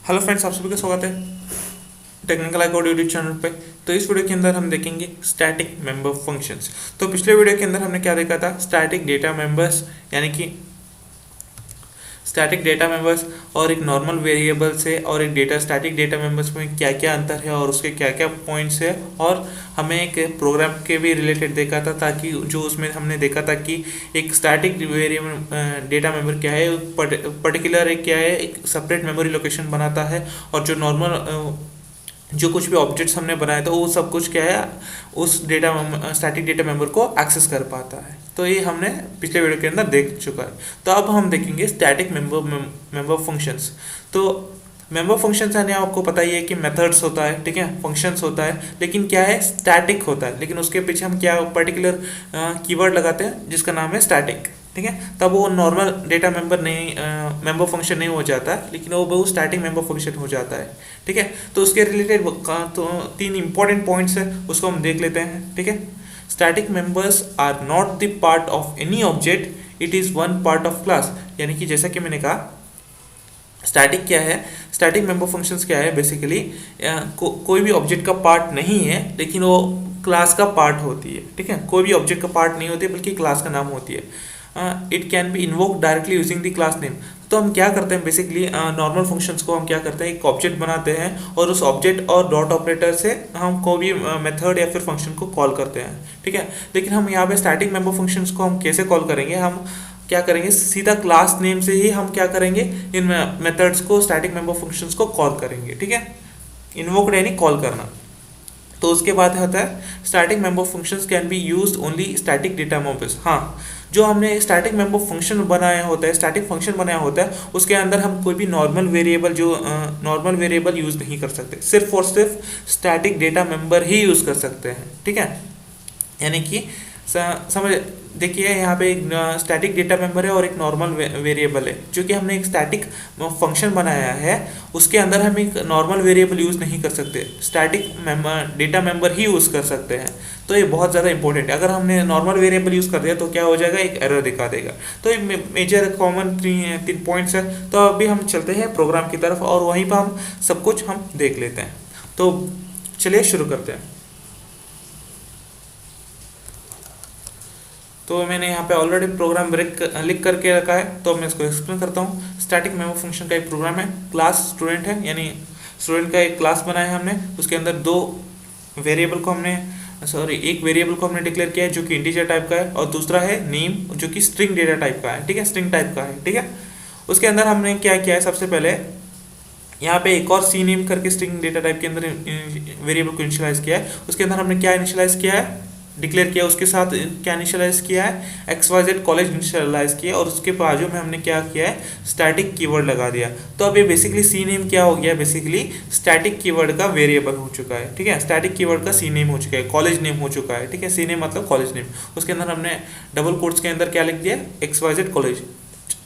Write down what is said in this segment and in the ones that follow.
Hello friends, आप सभी का स्वागत है टेक्निकल आइकॉड यूट्यूब चैनल पे। तो इस वीडियो के अंदर हम देखेंगे स्टैटिक मेंबर फंक्शंस। तो पिछले वीडियो के अंदर हमने क्या देखा था, स्टैटिक डेटा मेंबर्स, यानी कि स्टैटिक डेटा मेंबर्स और एक नॉर्मल वेरिएबल से और एक डेटा स्टैटिक डेटा मेंबर्स में क्या क्या अंतर है और उसके क्या क्या पॉइंट्स है। और हमें एक प्रोग्राम के भी रिलेटेड देखा था, ताकि जो उसमें हमने देखा था कि एक स्टैटिक वेरिएबल डेटा मेंबर क्या है, पर्टिकुलर एक क्या है, एक सेपरेट मेमोरी लोकेशन बनाता है, और जो नॉर्मल जो कुछ भी ऑब्जेक्ट्स हमने बनाया था वो सब कुछ क्या है, उस डेटा स्टैटिक डेटा मेंबर को एक्सेस कर पाता है। तो ये हमने पिछले वीडियो के अंदर देख चुका है। तो अब हम देखेंगे स्टैटिक मेंबर फंक्शंस। तो मेंबर फंक्शंस यानी आपको पता ही है कि मेथड्स होता है, ठीक है, फंक्शंस होता है, लेकिन क्या है, स्टैटिक होता है। लेकिन उसके पीछे हम क्या पर्टिकुलर कीवर्ड लगाते हैं जिसका नाम है स्टैटिक, ठीक है। तब वो नॉर्मल डेटा मेंबर नहीं, मेंबर फंक्शन नहीं हो जाता, लेकिन वो स्टैटिक मेंबर फंक्शन हो जाता है, ठीक है। तो उसके रिलेटेड तो तीन इंपॉर्टेंट पॉइंट्स है, उसको हम देख लेते हैं, ठीक है। Static members are not the part of any object, it is one part of class. यानी कि जैसा कि मैंने कहा, स्टैटिक क्या है, स्टैटिक मेंबर फंक्शंस क्या है, बेसिकली कोई भी ऑब्जेक्ट का पार्ट नहीं है, लेकिन वो क्लास का पार्ट होती है, ठीक है। कोई भी ऑब्जेक्ट का पार्ट नहीं होती है, बल्कि क्लास का नाम होती है। It can be invoke directly using the class name. तो हम क्या करते हैं, बेसिकली नॉर्मल फंक्शंस को हम क्या करते हैं, एक ऑब्जेक्ट बनाते हैं और उस ऑब्जेक्ट और डॉट ऑपरेटर से हम कोई भी मेथड या फिर फंक्शन को कॉल करते हैं, ठीक है। लेकिन हम यहाँ पे स्टैटिक मेंबर फंक्शंस को हम कैसे कॉल करेंगे, हम क्या करेंगे, सीधा क्लास नेम से ही हम क्या करेंगे, इन मेथड्स को, स्टैटिक मेंबर फंक्शंस को कॉल करेंगे, ठीक है। इन्वोक्ड यानी कॉल करना। तो उसके बाद होता है static member functions can be used only static data members. हाँ, जो हमने स्टैटिक मेंबर फंक्शन बनाया होता है, स्टैटिक फंक्शन बनाया होता है, उसके अंदर हम कोई भी नॉर्मल वेरिएबल, जो नॉर्मल वेरिएबल यूज नहीं कर सकते, सिर्फ और सिर्फ स्टैटिक डेटा मेंबर ही यूज कर सकते हैं, ठीक है। यानी कि समझ, देखिए यहाँ पे एक स्टैटिक डेटा मेंबर है और एक नॉर्मल वेरिएबल है। जो कि हमने एक स्टैटिक फंक्शन बनाया है, उसके अंदर हम एक नॉर्मल वेरिएबल यूज़ नहीं कर सकते, स्टैटिक डेटा मेंबर ही यूज़ कर सकते हैं। तो ये बहुत ज़्यादा इंपॉर्टेंट है। अगर हमने नॉर्मल वेरिएबल यूज़ कर दिया तो क्या हो जाएगा, एक एरर दिखा देगा। तो ये मेजर कॉमन तीन पॉइंट्स है। तो अभी हम चलते हैं प्रोग्राम की तरफ और वहीं पर हम सब कुछ हम देख लेते हैं। तो चलिए शुरू करते हैं। तो मैंने यहाँ पे ऑलरेडी प्रोग्राम लिख करके रखा है, तो मैं इसको एक्सप्लेन करता हूँ। स्टैटिक मेंबर फंक्शन का एक प्रोग्राम है, क्लास स्टूडेंट है, यानी स्टूडेंट का एक क्लास बनाया है हमने। उसके अंदर एक वेरिएबल को हमने डिक्लेयर किया है जो कि इंटीजर टाइप का है, और दूसरा है नेम जो कि स्ट्रिंग डेटा टाइप का है, ठीक है, स्ट्रिंग टाइप का है, ठीक है। उसके अंदर हमने क्या किया है, सबसे पहले यहाँ पे एक और सी नेम करके स्ट्रिंग डेटा टाइप के अंदर वेरिएबल को इनिशियलाइज किया है। उसके अंदर हमने क्या इनिशियलाइज किया है, डिक्लेयर किया, उसके साथ क्या इनिशियलाइज किया है, XYZ कॉलेज इनिशियलाइज किया, और उसके बाजू में हमने क्या किया है, स्टैटिक कीवर्ड लगा दिया। तो अब ये बेसिकली सी नेम क्या हो गया, बेसिकली स्टैटिक कीवर्ड का वेरिएबल हो चुका है, ठीक है। स्टैटिक कीवर्ड का सी नेम हो चुका है, कॉलेज नेम हो चुका है, ठीक है। सी नेम मतलब कॉलेज नेम। उसके अंदर हमने डबल कोट्स के अंदर क्या लिख दिया, XYZ कॉलेज।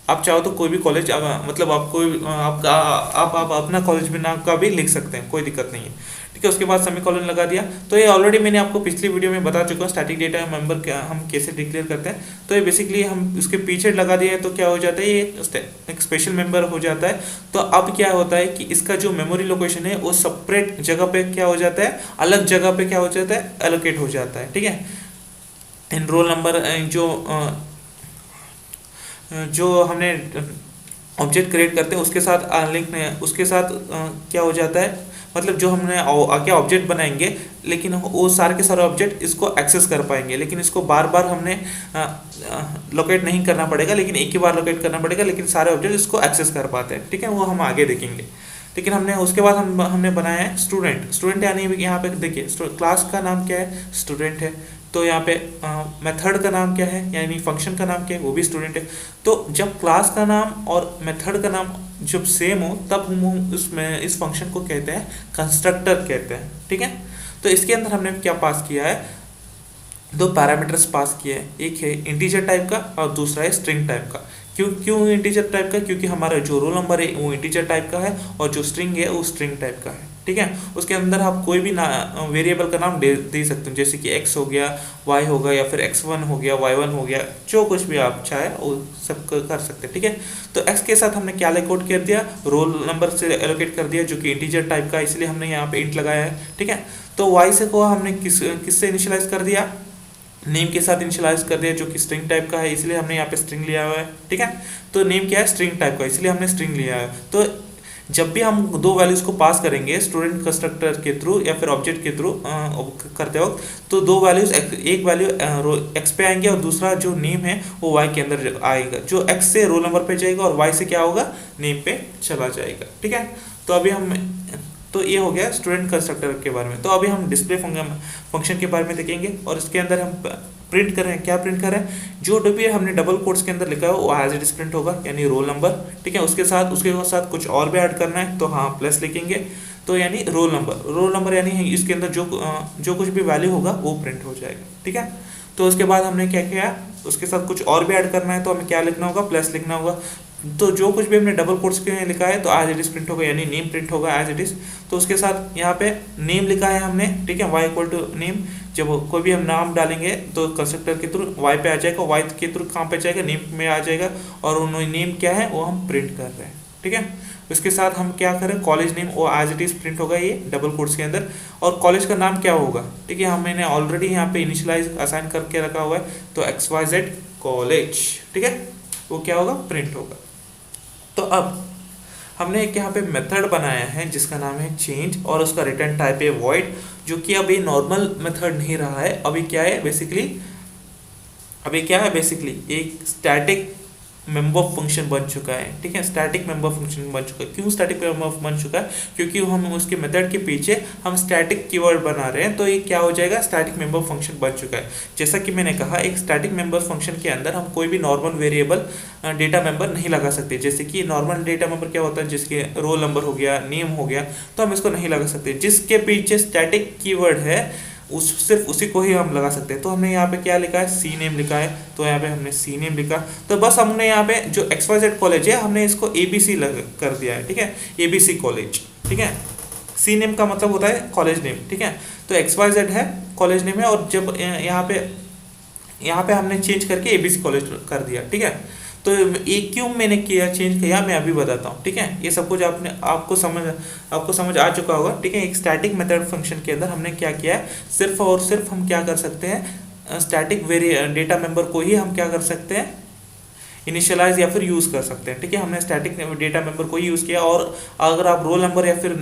आप चाहो तो कोई भी कॉलेज, मतलब आप कोई आपका आप अपना कॉलेज भी नाम का भी लिख सकते हैं, कोई दिक्कत नहीं है, ठीक है। उसके बाद सेमीकोलन लगा दिया। तो ये ऑलरेडी मैंने आपको पिछली वीडियो में बता चुका हूँ, स्टैटिक डेटा मेंबर क्या हम कैसे डिक्लेयर करते हैं। तो ये बेसिकली हम उसके पीछे लगा दिया है, तो क्या हो जाता है, ये एक स्पेशल मेंबर हो जाता है। तो अब क्या होता है कि इसका जो मेमोरी लोकेशन है वो सेपरेट जगह पे क्या हो जाता है, अलग जगह पे क्या हो जाता है, एलोकेट हो जाता है, ठीक है। एनरोल नंबर जो हमने ऑब्जेक्ट क्रिएट करते हैं उसके साथ लिंक, उसके साथ क्या हो जाता है, मतलब जो हमने आगे ऑब्जेक्ट बनाएंगे, लेकिन वो सारे के सारे ऑब्जेक्ट इसको एक्सेस कर पाएंगे, लेकिन इसको बार बार हमने लोकेट नहीं करना पड़ेगा, लेकिन एक ही बार लोकेट करना पड़ेगा, लेकिन सारे ऑब्जेक्ट इसको एक्सेस कर पाते हैं, ठीक है। वो हम आगे देखेंगे। लेकिन उसके बाद हमने बनाया है स्टूडेंट यानी यहाँ पे देखिए, क्लास का नाम क्या है, स्टूडेंट है। तो यहाँ पे मेथड का नाम क्या है, यानी फंक्शन का नाम क्या है, वो भी स्टूडेंट है। तो जब क्लास का नाम और मेथड का नाम जब सेम हो, तब हम उसमें इस फंक्शन को कहते हैं कंस्ट्रक्टर कहते हैं, ठीक है। तो इसके अंदर हमने क्या पास किया है, दो पैरामीटर्स पास किए हैं, एक है इंटीजर टाइप का और दूसरा है स्ट्रिंग टाइप का। क्यों इंटीजर टाइप का, क्योंकि हमारा जो रोल नंबर है वो इंटीजर टाइप का है और जो स्ट्रिंग है वो स्ट्रिंग टाइप का है, ठीक है। उसके अंदर आप कोई भी वेरिएबल का नाम दे सकते हो, जैसे कि x हो गया, y होगा, या फिर x1 हो गया, y1 हो गया, जो कुछ भी आप चाहे वो सब कर सकते हैं, ठीक है। तो x के साथ हमने क्या एलोकेट कर दिया, रोल नंबर से एलोकेट कर दिया, जो कि इंटीजर टाइप का, इसलिए हमने यहाँ पे इंट लगाया है, ठीक है। तो y से को हमने किससे इनिशियलाइज कर दिया, नेम के साथ इनिशियलाइज कर दिया, जो कि स्ट्रिंग टाइप का है, इसलिए हमने यहाँ पे स्ट्रिंग लिया हुआ है, ठीक है। तो नेम क्या है, स्ट्रिंग टाइप का, इसलिए हमने स्ट्रिंग लिया है। तो जब भी हम दो वैल्यूज को पास करेंगे स्टूडेंट कंस्ट्रक्टर के थ्रू या फिर ऑब्जेक्ट के थ्रू करते वक्त, तो दो वैल्यूज, एक वैल्यू एक्स पे आएंगे और दूसरा जो नेम है वो वाई के अंदर आएगा, जो एक्स से रोल नंबर पे जाएगा और वाई से क्या होगा, नेम पे चला जाएगा, ठीक है। तो अभी हम, तो ये हो गया स्टूडेंट कंस्ट्रक्टर के बारे में। तो अभी हम डिस्प्ले फंक्शन के बारे में देखेंगे, और इसके अंदर हम प्रिंट कर रहे हैं, क्या प्रिंट कर रहे हैं, जो भी हमने डबल कोट्स के अंदर लिखा है वो एज इट इज प्रिंट होगा, यानी रोल नंबर, ठीक है। उसके साथ कुछ और भी ऐड करना है तो हाँ प्लस लिखेंगे, तो यानी रोल नंबर यानी इसके अंदर जो कुछ भी वैल्यू होगा वो प्रिंट हो जाएगा, ठीक है। तो उसके बाद हमने क्या किया, उसके साथ कुछ और भी ऐड करना है तो हमें क्या लिखना होगा, प्लस लिखना होगा। तो जो कुछ भी हमने डबल कोट्स के लिखा है तो एज इट इज प्रिंट होगा, यानी नेम प्रिंट होगा एज इट इज। तो उसके साथ यहाँ पे नेम लिखा है हमने, ठीक है, y इक्वल टू नेम। जब कोई भी हम नाम डालेंगे तो कंस्ट्रक्टर के थ्रू y पे आ जाएगा, y के थ्रू कहाँ पे जाएगा, नेम में आ जाएगा, और नेम क्या है वो हम प्रिंट कर रहे हैं, ठीक है। उसके साथ हम क्या करें, कॉलेज नेम वो एज इट इज प्रिंट होगा ये डबल कोट्स के अंदर, और कॉलेज का नाम क्या होगा, ठीक है, हमने ऑलरेडी यहाँ पे इनिशियलाइज असाइन करके रखा हुआ है, तो XYZ कॉलेज, ठीक है, वो क्या होगा, प्रिंट होगा। तो अब हमने एक यहाँ पे मेथड बनाया है जिसका नाम है चेंज, और उसका रिटर्न टाइप है वॉइड, जो कि अभी नॉर्मल मेथड नहीं रहा है, अभी क्या है बेसिकली, एक स्टैटिक मेंबर फंक्शन बन चुका है, ठीक है, स्टैटिक मेंबर फंक्शन बन चुका है। क्यों स्टैटिक मेंबर बन चुका है, क्योंकि हम उसके मेथड के पीछे हम स्टैटिक कीवर्ड बना रहे हैं, तो ये क्या हो जाएगा, स्टैटिक मेंबर फंक्शन बन चुका है। जैसा कि मैंने कहा, एक स्टैटिक मेंबर फंक्शन के अंदर हम कोई भी नॉर्मल वेरिएबल डेटा मेंबर नहीं लगा सकते। जैसे कि नॉर्मल डेटा मेंबर क्या होता है, जिसके रोल नंबर हो गया, नेम हो गया, तो हम इसको नहीं लगा सकते। जिसके पीछे स्टैटिक कीवर्ड है सिर्फ उसी को ही हम लगा सकते हैं। तो हमने यहाँ पे क्या लिखा है, सी नेम लिखा है, तो यहाँ पे हमने सी नेम लिखा। तो बस हमने यहाँ पे जो XYZ कॉलेज है हमने इसको ABC कर दिया है, ठीक है, ABC कॉलेज, ठीक है। सी नेम का मतलब होता है कॉलेज नेम, ठीक है। तो XYZ है कॉलेज नेम है, और जब यहाँ पे हमने चेंज करके ABC कॉलेज कर दिया, ठीक है। तो ये क्यों मैंने चेंज किया, मैं अभी बताता हूँ, ठीक है। ये सब कुछ आपको समझ आ चुका होगा, ठीक है। एक स्टैटिक मेथड फंक्शन के अंदर हमने क्या किया है, सिर्फ और सिर्फ हम क्या कर सकते हैं, स्टैटिक डेटा मेंबर को ही हम क्या कर सकते हैं, इनिशियलाइज या फिर यूज़ कर सकते हैं, ठीक है। हमने स्टैटिक डेटा मेंबर को ही यूज़ किया, और अगर आप रोल नंबर या फिर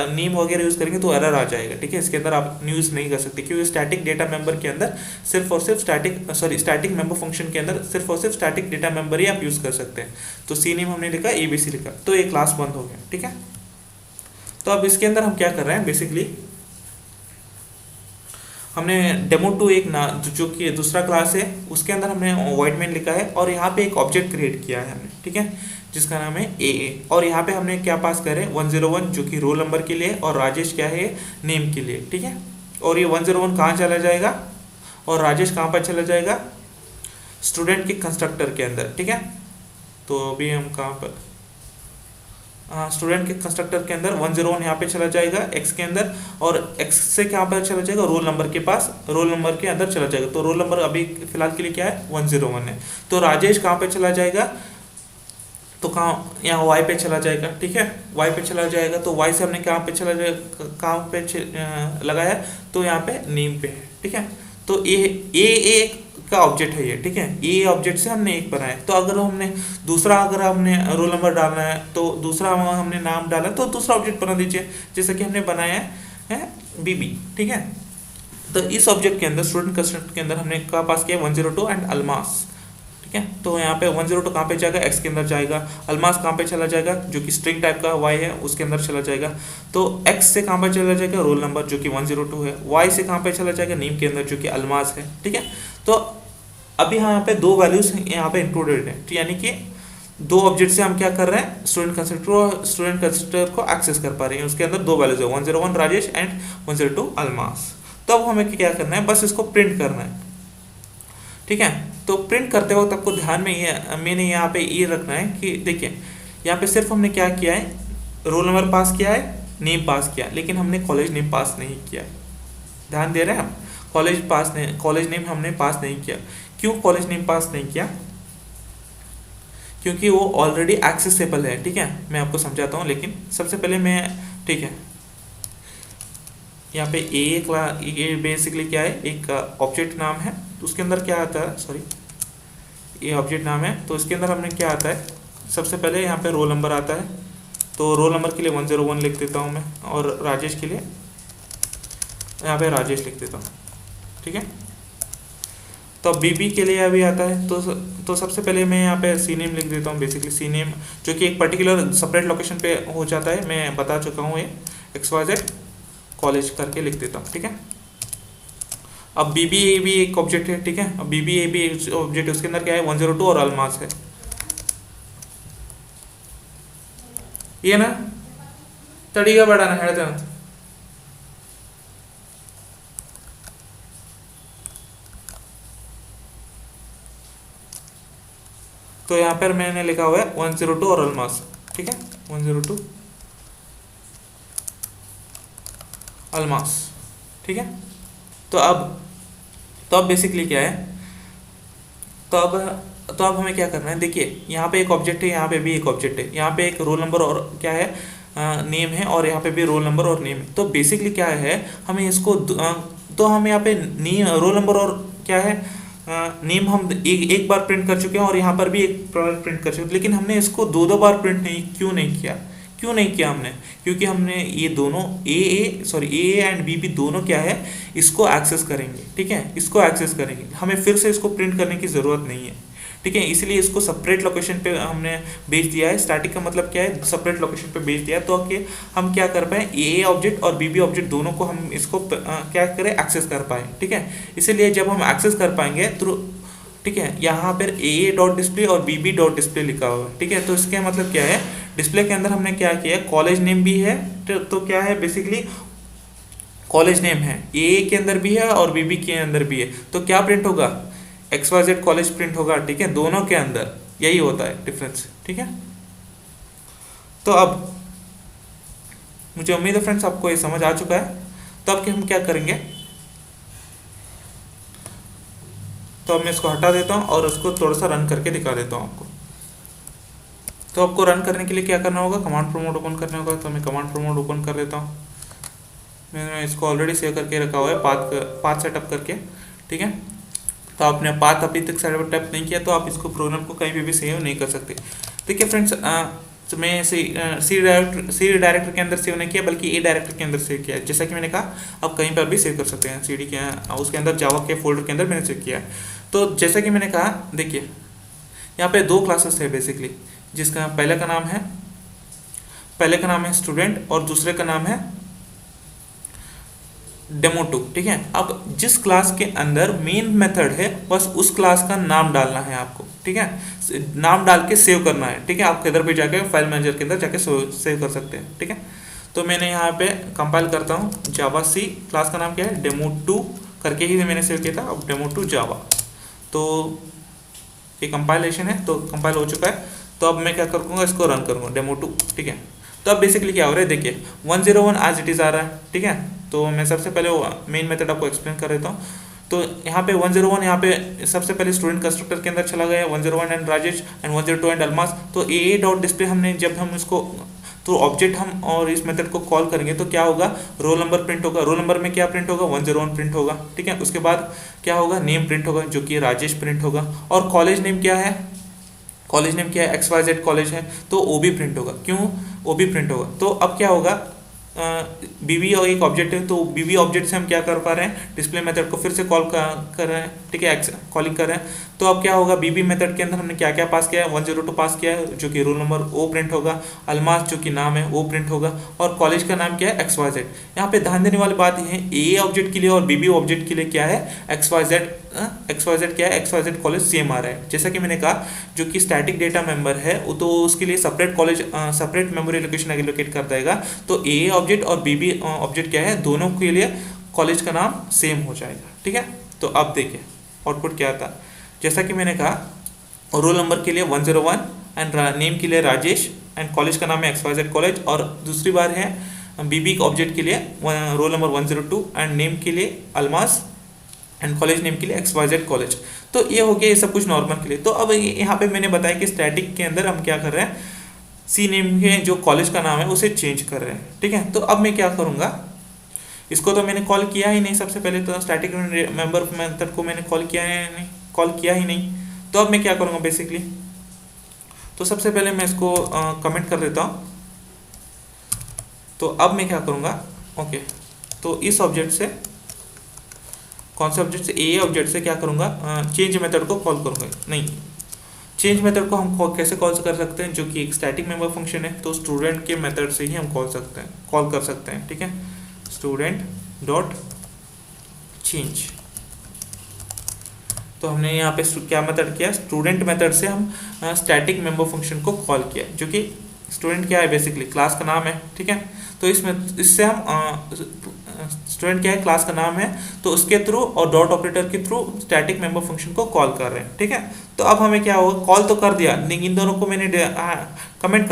नेम वगैरह यूज़ करेंगे तो एरर आ जाएगा, ठीक है। इसके अंदर आप यूज़ नहीं कर सकते, क्योंकि स्टैटिक डेटा मेंबर के अंदर सिर्फ और सिर्फ स्टैटिक मेंबर फंक्शन के अंदर सिर्फ और सिर्फ स्टैटिक डेटा मेंबर ही आप यूज़ कर सकते हैं। तो सी नेम हमने लिखा, ABC लिखा, तो ये क्लास बंद हो गया, ठीक है। तो अब इसके अंदर हम क्या कर रहे हैं, बेसिकली हमने demo2 जो कि दूसरा क्लास है उसके अंदर हमने void main लिखा है, और यहाँ पे एक ऑब्जेक्ट क्रिएट किया है हमने, ठीक है, जिसका नाम है AA, और यहाँ पे हमने क्या पास करे, 101 जो कि रोल नंबर के लिए, और राजेश क्या है, नेम के लिए, ठीक है। और ये 101 कहाँ चला जाएगा, और राजेश कहाँ पर चला जाएगा, स्टूडेंट के कंस्ट्रक्टर के अंदर, ठीक है। तो अभी हम कहाँ पर, स्टूडेंट के कंस्ट्रक्टर के अंदर 101 यहाँ पे चला जाएगा x के अंदर, और x से कहाँ पर चला जाएगा, रोल नंबर के पास, रोल नंबर के अंदर चला जाएगा। तो रोल नंबर अभी फिलहाल के लिए क्या है, 101 है। तो राजेश कहाँ पे चला जाएगा, तो कहाँ, यहाँ y पे चला जाएगा, ठीक है, y पे चला जाएगा। तो y से हमने कहाँ पे चला जाएगा, कहाँ पे लगाया, तो यहाँ पे नेम पे है, ठीक है। तो ए का ऑब्जेक्ट है ये, ठीक है, ये ऑब्जेक्ट से हमने एक बनाया। तो अगर हमने रोल नंबर डालना है तो दूसरा हमने नाम डाला तो दूसरा ऑब्जेक्ट बना दीजिए, जैसे कि हमने बनाया है BB, ठीक है। तो इस ऑब्जेक्ट के अंदर स्टूडेंट कंस्ट्रक्टर के अंदर हमने क्या पास किया, 102 एंड अलमास, ठीक है। तो यहाँ पे 102 कहाँ पे जाएगा, x के अंदर जाएगा, अलमास कहाँ पे चला जाएगा, जो कि स्ट्रिंग टाइप का y है उसके अंदर चला जाएगा। तो x से कहाँ पे चला जाएगा, रोल नंबर जो कि 102 है, y से कहाँ पे चला जाएगा, नेम के अंदर जो कि अलमास है, ठीक है। तो अभी यहाँ पे दो वैल्यूज यहाँ पे इंक्लूडेड है, तो यानी कि दो ऑब्जेक्ट से हम क्या कर रहे हैं, स्टूडेंट कंस्ट्रक्टर को एक्सेस कर पा रहे हैं। उसके अंदर दो वैल्यूज है, 101 राजेश एंड 102 अलमास। तो अब हमें क्या करना है, बस इसको प्रिंट करना है, ठीक है। तो प्रिंट करते वक्त आपको ध्यान में मैंने यहाँ पे ये रखना है कि देखिए यहाँ पे सिर्फ हमने क्या किया है, रोल नंबर पास किया है, नेम पास किया, लेकिन हमने कॉलेज नेम पास नहीं किया। ध्यान दे रहे हैं हम, कॉलेज नेम हमने पास नहीं किया। क्यों कॉलेज नेम पास नहीं किया? क्योंकि वो ऑलरेडी एक्सेसिबल है। ठीक है, मैं आपको समझाता हूँ, लेकिन सबसे पहले मैं, ठीक है, यहाँ पे ये बेसिकली क्या है, एक ऑब्जेक्ट नाम है, तो उसके अंदर क्या आता है, सॉरी, ये ऑब्जेक्ट नाम है, तो इसके अंदर हमने क्या आता है, सबसे पहले यहाँ पे रोल नंबर आता है, तो रोल नंबर के लिए 101 लिख देता हूँ मैं, और राजेश के लिए यहाँ पे राजेश लिख देता हूँ। ठीक है, तो बीबी के लिए अभी आता है, तो सबसे पहले मैं यहाँ पे सी नेम लिख देता हूँ, बेसिकली सी नेम जो कि एक पर्टिकुलर सेपरेट लोकेशन पे हो जाता है, मैं बता चुका हूँ, ये XYZ कॉलेज करके लिख देता हूँ। ठीक है, अब बीबीए भी एक ऑब्जेक्ट है। ठीक है, अब बीबीए भी ऑब्जेक्ट, उसके अंदर क्या है, 102 और अल्मास है, ये ना तरीका बढ़ाना है। तो यहाँ पर मैंने लिखा हुआ है 102 और अल्मास। ठीक है, 102 अल्मास। ठीक है, तो अब बेसिकली क्या है, तो अब हमें क्या करना है, देखिए यहाँ पे एक ऑब्जेक्ट है, यहाँ पे भी एक ऑब्जेक्ट है, यहाँ पे एक रोल नंबर और क्या है, नेम है, और यहाँ पे भी रोल नंबर और नेम है। तो बेसिकली क्या है, हमें इसको तो हम यहाँ पे रोल नंबर और क्या है, नेम हम एक बार प्रिंट कर चुके हैं, और यहाँ पर भी एक बार प्रिंट कर चुके हैं, लेकिन हमने इसको दो बार प्रिंट क्यों नहीं किया हमने, क्योंकि हमने ये दोनों ए एंड बी दोनों क्या है, इसको एक्सेस करेंगे। ठीक है, इसको एक्सेस करेंगे, हमें फिर से इसको प्रिंट करने की ज़रूरत नहीं है। ठीक है, इसलिए इसको सेपरेट लोकेशन पे हमने भेज दिया है। स्टैटिक का मतलब क्या है, सेपरेट लोकेशन पे भेज दिया, तो कि हम क्या कर पाए, ए ऑब्जेक्ट और बी ऑब्जेक्ट दोनों को हम इसको क्या करें, एक्सेस कर पाए। ठीक है, इसीलिए जब हम एक्सेस कर पाएंगे तो ठीक है, यहाँ पर ए डॉट डिस्प्ले और बी डॉट डिस्प्ले लिखा हुआ है। ठीक है, तो इसका मतलब क्या है, डिस्प्ले के अंदर हमने क्या किया है, कॉलेज नेम भी है, तो क्या है, बेसिकली कॉलेज नेम है, ए के अंदर भी है और बी के अंदर भी है, तो क्या प्रिंट होगा, XYZ कॉलेज प्रिंट होगा। ठीक है, दोनों के अंदर यही होता है डिफरेंस। ठीक है, तो अब मुझे उम्मीद है फ्रेंड्स आपको ये समझ आ चुका है। तो अब हम क्या करेंगे, तो अब मैं इसको हटा देता हूँ और उसको थोड़ा सा रन करके दिखा देता हूँ आपको। तो आपको रन करने के लिए क्या करना होगा, कमांड प्रोमोट ओपन करना होगा। तो मैं कमांड प्रोमोट ओपन कर देता हूँ, मैंने इसको ऑलरेडी सेव करके रखा हुआ है, पाथ सेटअप करके। ठीक है, तो आपने पाथ अभी तक सेटअप नहीं किया, तो आप इसको प्रोग्राम को कहीं भी सेव नहीं कर सकते। देखिए फ्रेंड्स, तो मैं सी डायरेक्टर के अंदर सेव नहीं किया, बल्कि ए डायरेक्टर के अंदर सेव किया है। जैसा कि मैंने कहा, आप कहीं पर भी सेव कर सकते हैं, CD के उसके अंदर जावा के फोल्डर के अंदर मैंने सेव किया है। तो जैसा कि मैंने कहा, देखिए यहाँ पे दो क्लासेस है बेसिकली, जिसका पहले का नाम है स्टूडेंट और दूसरे का नाम है डेमो2। ठीक है, अब जिस क्लास के अंदर मेन मेथड है, बस उस क्लास का नाम डालना है आपको। ठीक है, नाम डाल के सेव करना है। ठीक है, आप किधर पे जाके फाइल मैनेजर के अंदर जाके सेव कर सकते हैं। ठीक है, तो मैंने यहाँ पे कंपाइल करता हूँ, जावा सी, क्लास का नाम क्या है, डेमो2 करके ही मैंने सेव किया था। अब डेमो2 जावा, तो ये कंपाइलेशन है, तो कंपाइल हो चुका है। तो अब मैं क्या करूँगा, इसको रन करूँगा डेमो2। ठीक है, तो अब बेसिकली क्या हो रहा है, देखिए 101 आज इट इज़ आ रहा है। ठीक है, तो मैं सबसे पहले मेन मेथड आपको एक्सप्लेन कर देता हूँ। तो यहाँ पे 101, यहाँ पे सबसे पहले स्टूडेंट कंस्ट्रक्टर के अंदर चला गया 101 and Rajesh and 102 and Almas. तो ए डॉट डिस्प्ले हमने जब हम इसको, तो ऑब्जेक्ट हम और इस मेथड को कॉल करेंगे तो क्या होगा, रोल नंबर प्रिंट होगा। रोल नंबर में क्या प्रिंट होगा, 101 प्रिंट होगा। ठीक है, उसके बाद क्या होगा, नेम प्रिंट होगा, जो कि राजेश प्रिंट होगा। और कॉलेज नेम क्या है, XYZ कॉलेज है, तो वो भी प्रिंट होगा। क्यों वो भी प्रिंट होगा, तो अब क्या होगा, बीबी और एक ऑब्जेक्ट है, तो बीबी ऑब्जेक्ट से हम क्या कर पा रहे हैं, डिस्प्ले मेथड को फिर से कॉल कर रहे हैं। ठीक है, कॉलिंग कर रहे हैं। तो अब क्या होगा, बीबी मेथड के अंदर हमने क्या क्या पास किया है, 102 पास किया है, जो कि रोल नंबर वो प्रिंट होगा, अल्मास जो कि नाम है वो प्रिंट होगा, और कॉलेज का नाम क्या है, XYZ। यहाँ पे ध्यान देने वाली बात यह है, ए ऑब्जेक्ट के लिए और बीबी ऑब्जेक्ट के लिए क्या है, XYZ क्या है, XYZ कॉलेज सेम आ रहा है। जैसा कि मैंने कहा, जो कि स्टैटिक डेटा मेंबर है, तो उसके लिए separate college separate memory location allocate कर देगा। तो ए ऑब्जेक्ट और बीबी ऑब्जेक्ट क्या है, दोनों के लिए कॉलेज का नाम सेम हो जाएगा। ठीक है, तो अब देखिए आउटपुट क्या आता है। जैसा कि मैंने कहा, रोल नंबर के लिए 101 एंड नेम के लिए राजेश एंड कॉलेज का नाम है XYZ कॉलेज, और दूसरी बार है बीबी ऑब्जेक्ट के लिए रोल नंबर 102 एंड नेम के लिए अल्मास एंड कॉलेज नेम के लिए XYZ कॉलेज। तो ये हो गया ये सब कुछ नॉर्मल के लिए। तो अब यहाँ पे मैंने बताया कि स्टैटिक के अंदर हम क्या कर रहे हैं, सी नेम के जो कॉलेज का नाम है उसे चेंज कर रहे हैं, ठीक है। तो अब मैं क्या करूँगा, इसको तो मैंने कॉल किया ही नहीं, सबसे पहले तो स्टैटिक मेंबर मेथड को मैंने कॉल किया है नहीं, कॉल किया ही नहीं। तो अब मैं क्या करूँगा बेसिकली, तो सबसे पहले मैं इसको कमेंट कर देता हूँ। तो अब मैं क्या करूँगा, ओके, तो इस ऑब्जेक्ट से, कौन से ऑब्जेक्ट से, ए ऑब्जेक्ट से क्या करूँगा, चेंज मेथड को कॉल करूँगा। नहीं, चेंज मेथड को हम कैसे कॉल कर सकते हैं, जो कि एक स्टैटिक मेंबर फंक्शन है, तो स्टूडेंट के मेथड से ही हम कॉल कर सकते हैं, ठीक है। स्टूडेंट डॉट चेंज, तो हमने यहाँ पे क्या मेथड किया, स्टूडेंट मेथड से हम स्टैटिक मेंबर फंक्शन को कॉल किया, जो कि स्टूडेंट क्या है, बेसिकली क्लास का नाम है, ठीक है। तो इससे हम स्टूडेंट क्या है, क्लास का नाम है, तो उसके थ्रू और डॉट ऑपरेटर के थ्रू स्टैटिक मेंबर फंक्शन को कॉल कर रहे हैं, ठीक है। तो अब हमें क्या होगा, कॉल तो कर दिया, लेकिन इन दोनों को मैंने कमेंट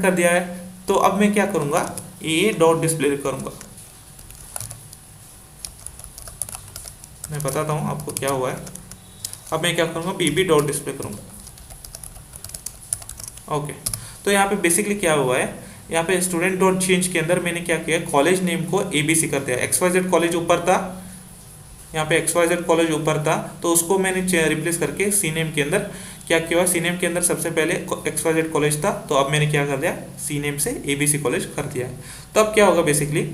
कर दिया है। तो अब मैं क्या करूँगा, ये डॉट डिस्प्ले करूँगा। मैं बताता हूँ आपको क्या हुआ है। अब मैं क्या करूँगा, बीबी डॉट डिस्प्ले करूँगा, ओके। तो यहाँ पे बेसिकली क्या हुआ है, यहाँ पे स्टूडेंट डॉट चेंज के अंदर मैंने क्या किया, कॉलेज नेम को ABC कर दिया। XYZ कॉलेज ऊपर था, यहाँ पे XYZ कॉलेज ऊपर था, तो उसको मैंने रिप्लेस करके सी नेम के अंदर क्या किया, सी नेम के अंदर सबसे पहले XYZ कॉलेज था, तो अब मैंने क्या कर दिया, सी नेम से ABC कॉलेज कर दिया। तो अब क्या होगा, बेसिकली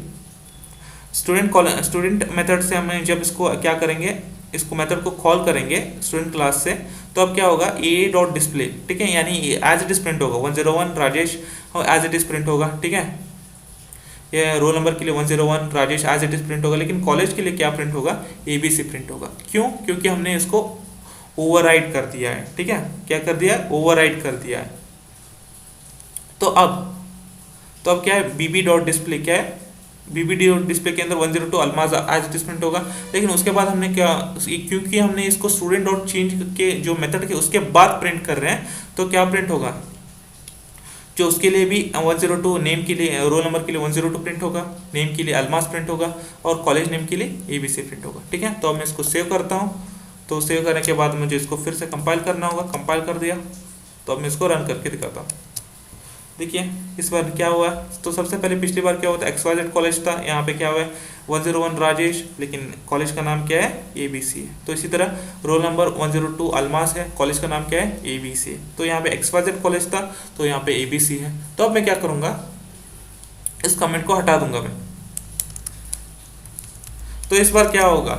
स्टूडेंट मेथड से हमें जब इसको क्या करेंगे, इसको मेथड को कॉल करेंगे स्टूडेंट क्लास से, तो अब क्या होगा, ए डॉट डिस्प्ले, ठीक है, यानी एज इट इज प्रिंट होगा 101 Rajesh as it is print होगा, ठीक है। ये रोल नंबर के लिए 101 Rajesh as it is print होगा, लेकिन कॉलेज के लिए क्या प्रिंट होगा, ABC प्रिंट होगा। क्यों, क्योंकि हमने इसको ओवरराइड कर दिया है, ठीक है। क्या कर दिया, ओवरराइड कर दिया है। तो अब क्या है, बीबी डॉट डिस्प्ले क्या है, बीबी डॉट डिस्प्ले के अंदर 102 अल्माज एज इट इज प्रिंट होगा। लेकिन उसके बाद हमने क्या, क्योंकि हमने इसको स्टूडेंट डॉट चेंज के जो मेथड के उसके बाद प्रिंट कर रहे हैं, तो क्या प्रिंट होगा, जो उसके लिए भी 102 नेम के लिए, रोल नंबर के लिए 102 प्रिंट होगा, नेम के लिए अल्मास प्रिंट होगा, और कॉलेज नेम के लिए ABC प्रिंट होगा, ठीक है। तो अब मैं इसको सेव करता हूँ। तो सेव करने के बाद मुझे इसको फिर से कंपाइल करना होगा, कंपाइल कर दिया। तो अब मैं इसको रन करके दिखाता हूँ। देखिए इस बार क्या हुआ, तो सबसे पहले पिछली बार क्या हुआ था, XYZ कॉलेज था, यहाँ पे क्या हुआ है 101 राजेश, लेकिन कॉलेज का नाम क्या है, ABC है। तो इसी तरह रोल नंबर 102 अल्मास है, कॉलेज का नाम क्या है, ABC है। तो यहाँ पे XYZ कॉलेज था, तो यहाँ पे ABC है। तो अब मैं क्या करूँगा, इस कमेंट को हटा दूंगा मैं। तो इस बार क्या होगा,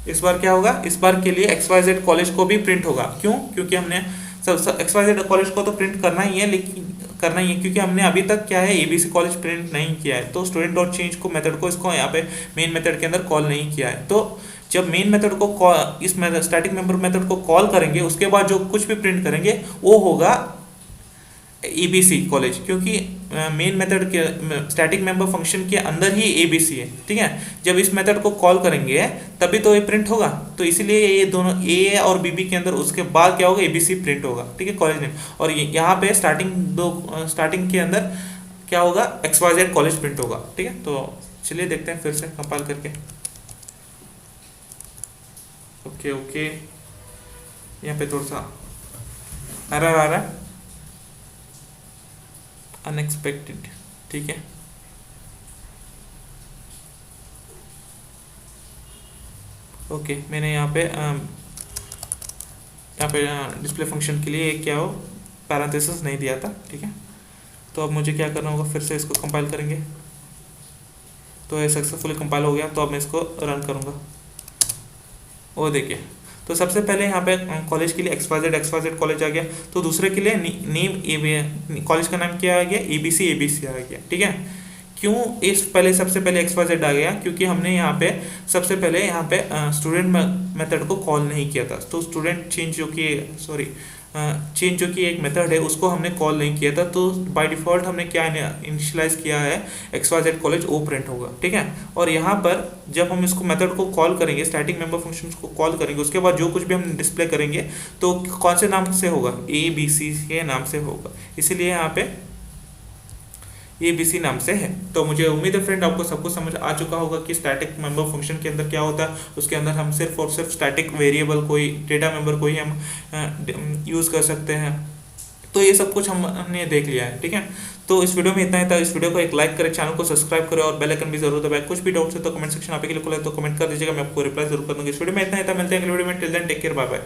इस बार के लिए XYZ कॉलेज को भी प्रिंट होगा। क्यों, क्योंकि हमने XYZ कॉलेज को तो प्रिंट करना ही है, क्योंकि हमने अभी तक क्या है, ABC कॉलेज प्रिंट नहीं किया है। तो स्टूडेंट डॉट चेंज को मेथड को इसको यहाँ पे मेन मेथड के अंदर कॉल नहीं किया है। तो जब मेन मेथड को इस मेथड स्टैटिक मेंबर मेथड को कॉल करेंगे, उसके बाद जो कुछ भी प्रिंट करेंगे वो होगा ABC कॉलेज, क्योंकि मेन मेथड के स्टैटिक मेंबर फंक्शन के अंदर ही ABC है, ठीक है। जब इस मेथड को कॉल करेंगे तभी तो ये प्रिंट होगा, तो इसलिए ये दोनों A और BB के अंदर उसके बाद क्या होगा, ABC प्रिंट होगा, ठीक है, कॉलेज नेम। और यहाँ पे स्टार्टिंग के अंदर क्या होगा, XYZ कॉलेज प्रिंट होगा, ठीक है। तो चलिए देखते हैं फिर से कंपाइल करके। ओके, यहाँ पे थोड़ा सा एरर आ रहा है, अनएक्सपेक्टेड, ठीक है। ओके, मैंने यहाँ पे डिस्प्ले फंक्शन के लिए क्या हो, पैरेंथेसिस नहीं दिया था, ठीक है। तो अब मुझे क्या करना होगा, फिर से इसको कंपाइल करेंगे। तो ये सक्सेसफुली कंपाइल हो गया। तो अब मैं इसको रन करूँगा। वो देखिए, तो सबसे पहले यहाँ पे कॉलेज के लिए XYZ कॉलेज आ गया। तो दूसरे के लिए नेम कॉलेज का नाम क्या आ गया, ABC आ गया, ठीक है। क्यों सबसे पहले XYZ आ गया, क्योंकि हमने यहाँ पे सबसे पहले यहाँ पे स्टूडेंट मेथड को कॉल नहीं किया था। तो स्टूडेंट चेंज जो कि एक मेथड है, उसको हमने कॉल नहीं किया था। तो बाय डिफ़ॉल्ट हमने क्या इनिशियलाइज किया है, XYZ कॉलेज ओ प्रिंट होगा, ठीक है। और यहाँ पर जब हम इसको मेथड को कॉल करेंगे, स्टैटिक मेंबर फंक्शन को कॉल करेंगे, उसके बाद जो कुछ भी हम डिस्प्ले करेंगे तो कौन से नाम से होगा, ABC के नाम से होगा। इसीलिए यहाँ पे ABC नाम से है। तो मुझे उम्मीद है फ्रेंड आपको सब कुछ समझ आ चुका होगा कि स्टैटिक मेंबर फंक्शन के अंदर क्या होता है। उसके अंदर हम सिर्फ और सिर्फ स्टैटिक वेरिएबल कोई डेटा मेंबर को ही हम यूज़ कर सकते हैं। तो ये सब कुछ हमने देख लिया है, ठीक है। तो इस वीडियो में इतना ही था। इस वीडियो को एक लाइक करें, चैनल को सब्सक्राइब करें और बेल आइकन भी जरूर दबाएं। कुछ भी डाउट्स है तो कमेंट सेक्शन आप के लिए खुला है, तो कमेंट कर दीजिएगा, मैं आपको रिप्लाई जरूर कर दूंगा। इस वीडियो में इतना ही था, मिलते हैं अगले वीडियो में। Till then take care, bye bye.